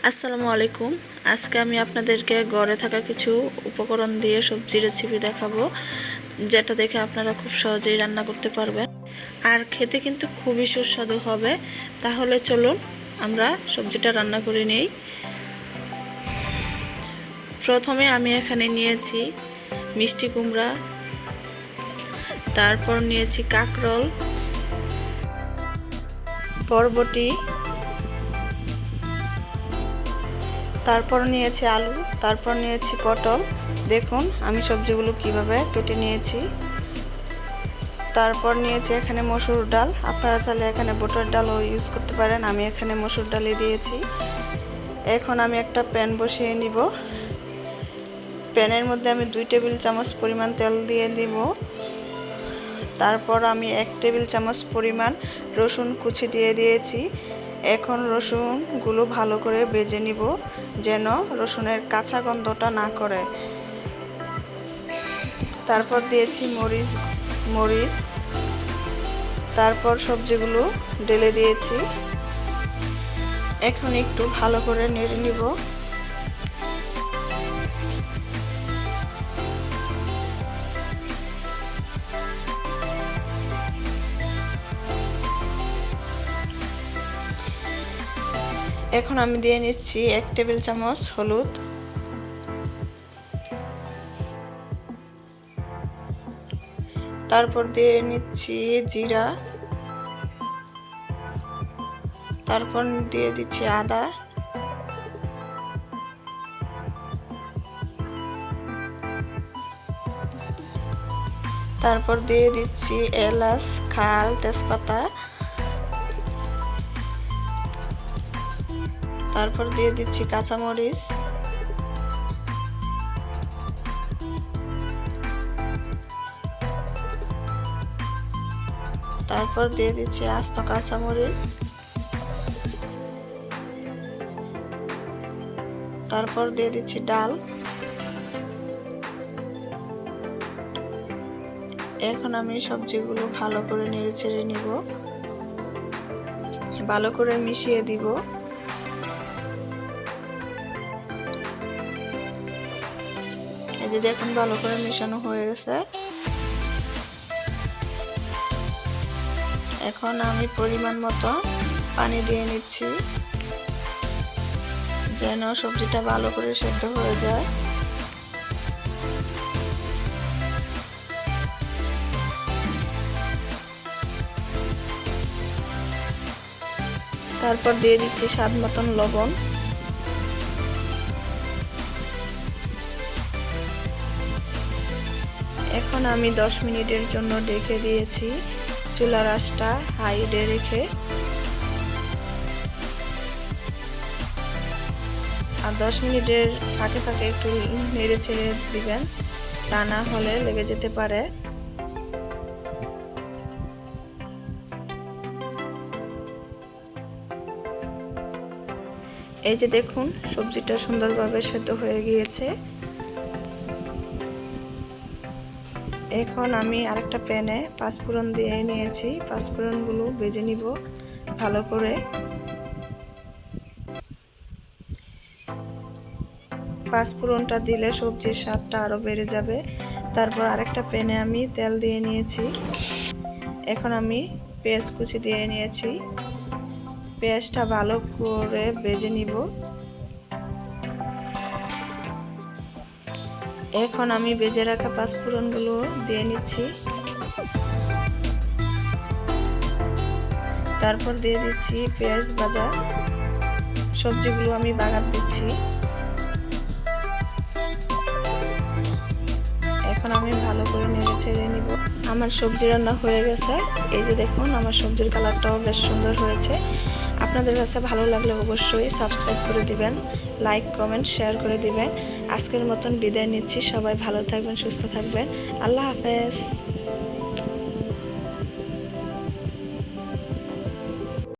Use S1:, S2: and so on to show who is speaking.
S1: আসসালামু আলাইকুম। আজকে আমি আপনাদেরকে ঘরে থাকা কিছু উপকরণ দিয়ে সবজি রেসিপি দেখাবো, যেটা দেখে আপনারা খুব সহজেই রান্না করতে পারবেন আর খেতে কিন্তু খুবই সুস্বাদু হবে। তাহলে চলুন আমরা সবজিটা রান্না করে নিই। প্রথমে আমি এখানে নিয়েছি মিষ্টি কুমড়া, তারপর নিয়েছি কাঁকরোল, বরবটি, তারপর নিয়েছি আলু, তারপর নিয়েছি পটল। দেখুন আমি সবজিগুলো কিভাবে কেটে নিয়েছি। তারপর নিয়েছি এখানে মসুর ডাল, আপনারা চাইলে এখানে বুটের ডালও ইউজ করতে পারেন, আমি এখানে মসুর ডালই দিয়েছি। এখন আমি একটা প্যান বসিয়ে নিব। প্যানের মধ্যে আমি 2 টেবিল চামচ পরিমাণ তেল দিয়ে দিব। তারপর আমি 1 টেবিল চামচ পরিমাণ রসুন কুচি দিয়ে দিয়েছি। এখন রসুনগুলো ভালো করে ভেজে নিব, যেন রসুনের কাঁচা গন্ধটা না করে। তারপর দিয়েছি মরিচ, তারপর সবজিগুলো ঢেলে দিয়েছি। এখন একটু ভালো করে নেড়ে নিব। এখন আমি দিয়ে নিচ্ছি 1 টেবিল চামচ হলুদ, তারপর দিয়ে নিচ্ছি জিরা, তারপর দিয়ে দিচ্ছি আদা, তারপর দিয়ে দিচ্ছি এলাচ, খাল, তেজপাতা, তারপর দিয়ে দিচ্ছি কাঁচামরিচ, তারপর দিয়ে দিচ্ছি আস্ত কাঁচামরিচ, তারপর দিয়ে দিচ্ছি ডাল। এখন আমি সবজিগুলো ভালো করে নেড়ে চেড়ে নিব, ভালো করে মিশিয়ে দিব। এই যে দেখুন ভালো করে মিশানো হয়ে গেছে। এখন আমি পরিমাণ মতো পানি দিয়ে নিচ্ছি, যেন সবজিটা ভালো করে সেদ্ধ হয়ে যায়। তারপর দিয়ে দিচ্ছি স্বাদ মতন লবণ। এখন আমি 10 মিনিটের জন্য ঢেকে দিয়েছি, চুলার আঁচটা হাইতে রেখে। আর 10 মিনিটের ফাঁকে ফাঁকে একটু নেড়ে ছেড়ে দিবেন, তা না হলে লেগে যেতে পারে। এই যে দেখুন সবজিটা সুন্দরভাবে সেদ্ধ হয়ে গিয়েছে। এখন আমি আরেকটা প্যানে পাঁচফোড়ন দিয়ে নিয়েছি, পাঁচফোড়নগুলো ভেজে নিব ভালো করে। পাঁচফোড়নটা দিলে সবজির স্বাদটা আরও বেড়ে যাবে। তারপর আরেকটা প্যানে আমি তেল দিয়ে নিয়েছি। এখন আমি পেঁয়াজ কুচি দিয়ে নিয়েছি, পেঁয়াজটা ভালো করে ভেজে নিব। এখন আমি ভেজে রাখা পাঁচফোড়নগুলো দিয়ে নিচ্ছি, তারপর দিয়ে দিচ্ছি পেঁয়াজ ভাজা সবজিগুলো আমি বাগার দিচ্ছি। এখন আমি ভালো করে নেড়ে ছেড়ে নিব। আমার সবজি রান্না হয়ে গেছে। এই যে দেখুন আমার সবজির কালারটাও বেশ সুন্দর হয়েছে। আপনাদের কাছে ভালো লাগলে অবশ্যই সাবস্ক্রাইব করে দিবেন, লাইক কমেন্ট শেয়ার করে দিবেন। আজকের মতন বিদায় নিচ্ছি। সবাই ভালো থাকবেন, সুস্থ থাকবেন। আল্লাহ হাফেজ।